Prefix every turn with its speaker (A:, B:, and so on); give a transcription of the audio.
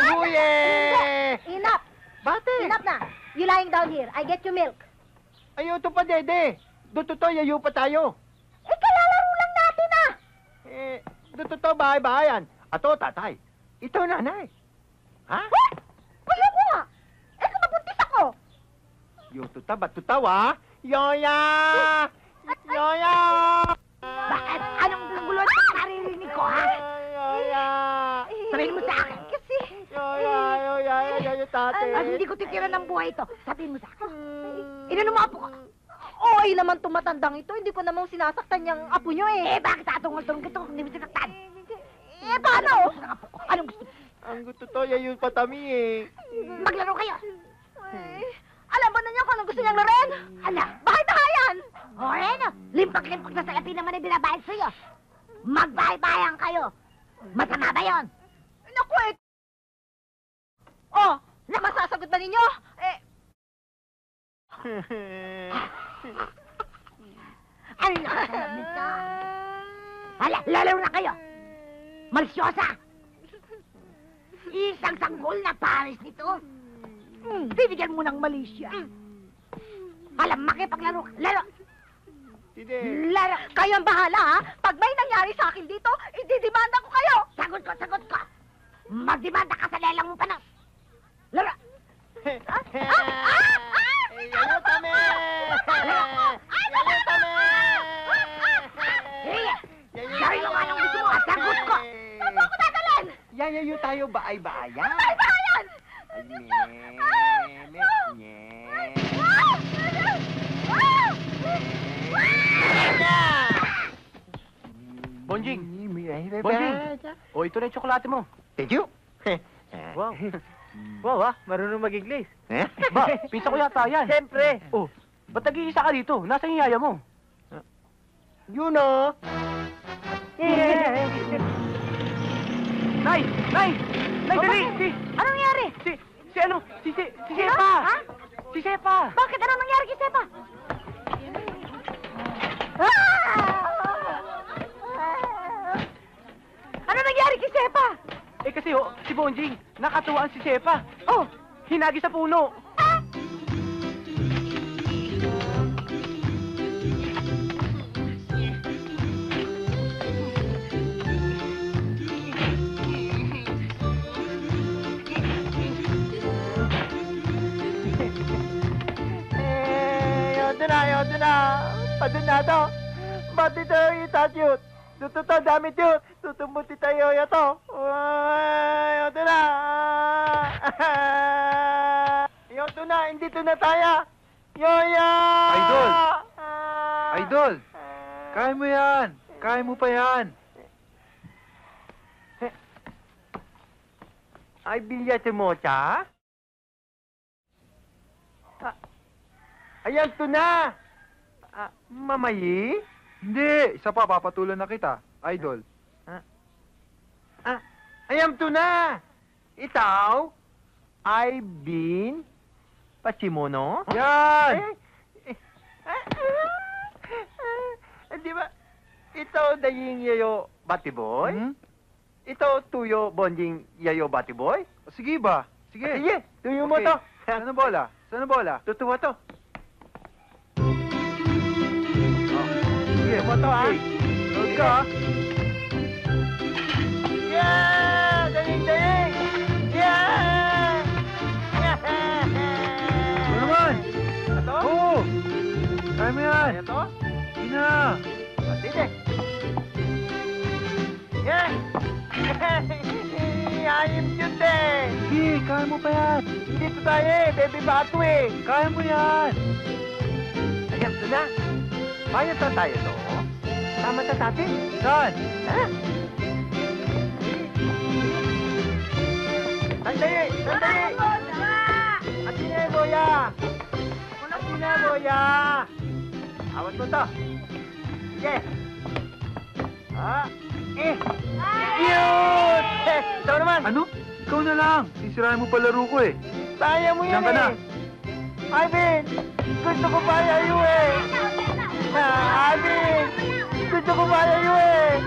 A: Huye!
B: Enough!
A: Bate!
B: Enough na! You lying down here. I get you milk.
A: Ayaw to pa, Dede. Doon to, yayo pa tayo.
B: Kalalaro lang natin ah!
A: Doon to, bahay-bahayan. Ato, tatay. Ito, nanay. Ha?
B: Kayo ko nga! Kumabuntis ako!
A: Yung tuta, ba't tutawa? Yoya! Yoya!
B: Bakit? Anong gulot ang naririnig ko, ha?
A: Yoya!
B: Sabihin mo sa akin. Kasi...
A: Yoya, tate.
B: Hindi ko titira ng buhay ito. Sabihin mo sa akin. Inano mo apo ko? Oo, naman tumatandang ito. Hindi ko namang sinasaktan yung apo nyo eh. Bakit tatungol-tungol ito kung hindi mo sinaktan? Paano? Anong gusto?
A: Ang gusto to, yayo patami eh.
B: Maglaro kayo. Alam ba ninyo kung anong gusto niyang laruin? Bahay-bahayan! O, limpak-limpak na salapi naman ay binabayad sa'yo. Magbahay-bahayan kayo. Masama ba yun? Naku eh! Masasagot ba ninyo? Ano nakasabi nito? Lalaro na kayo! Malisyosa! Isang sanggol na pares nito. Bibigyan mo ng malisya. Makipaglaro. Laro!
A: Sige.
B: Laro! Kayo ang bahala, ha? Pag may nangyari sa akin dito, ididimanda ko kayo! Sagot ko! Magdimanda ka sa lelang mo pa na! Laro!
A: Yayo tame! Yayo tame!
B: Sabi mo nga anong gusto mo, sagot ko! Saan mo ako dadalhin?
A: Yayo tayo bahay-bahayan.
B: Bahay-bahayan!
C: Bonjing! Bonjing! O, ito na yung tsokolate mo.
A: Thank you.
C: Wow. Wow, marunong mag-English.
A: Eh?
C: Ba, pisa ko yata yan.
A: Siyempre.
C: Oh, ba't nag-iisa ka dito? Nasaan yung yaya mo?
A: You know.
C: Nay! Nay! Nay, dali!
B: Anong nangyari?
C: Si Sepa!
B: Ha?
C: Si Sepa!
B: Bakit? Anong nangyari kay Sepa? Ano nangyari kay Sepa?
C: Eh kasi si Bonjing, nakatuwaan si Sepa.
B: Oh!
C: Hinagi sa puno.
A: Yun na. Padunado. Ba't ito yung itatyut? Tututo, damit yun. Tutumuti tayo yato. Yun na. Yun na, hindi to na tayo. Yoya!
D: Idol! Kaya mo yan! Kaya mo pa yan!
A: Ay, bilyate mo, cha? Ayan, to na! Mamayi?
D: Hindi! Isa pa, papatulan na kita. Idol.
A: Ayan, to na! Itaw, I've been Pachimono?
D: Yan!
A: Di ba? Ito, daying yayo batiboy?
D: Hmm?
A: Ito, tuyo bonding yayo batiboy?
D: Sige ba? Sige.
A: Sige, tuyo mo
D: Okay.
A: to.
D: Saan ang bola? Saan ang bola?
A: Tutuwa to.
D: Sige.
A: Tutuwa to, ha?
D: Load
A: Sige.
D: ka, ha?
A: Yeah! Daying! Yeah!
D: Ano naman?
A: Ito?
D: Oo! Kaya mo yan!
A: Ito?
D: Sige na!
A: Sige. Yeah! Ayim yun eh!
D: Sige, kaya mo pa yan!
A: Hindi to tayo eh! Baby bato eh!
D: Kaya mo yan!
A: Ayan, ito na! Bayad na tayo to. Tama na sa atin.
D: Saan?
A: Ha? Sandali! Sandali! Atin na yung boya! Atin na yung boya! Awat mo to! Sige! Cute! Ito naman!
D: Ano? Ikaw na lang! Sisirahin mo pa laro ko eh!
A: Kaya mo yan
D: Diyan ka na.
A: Ivan! Gusto ko pa yayo eh! Ivan! Gusto ko pa yayo eh!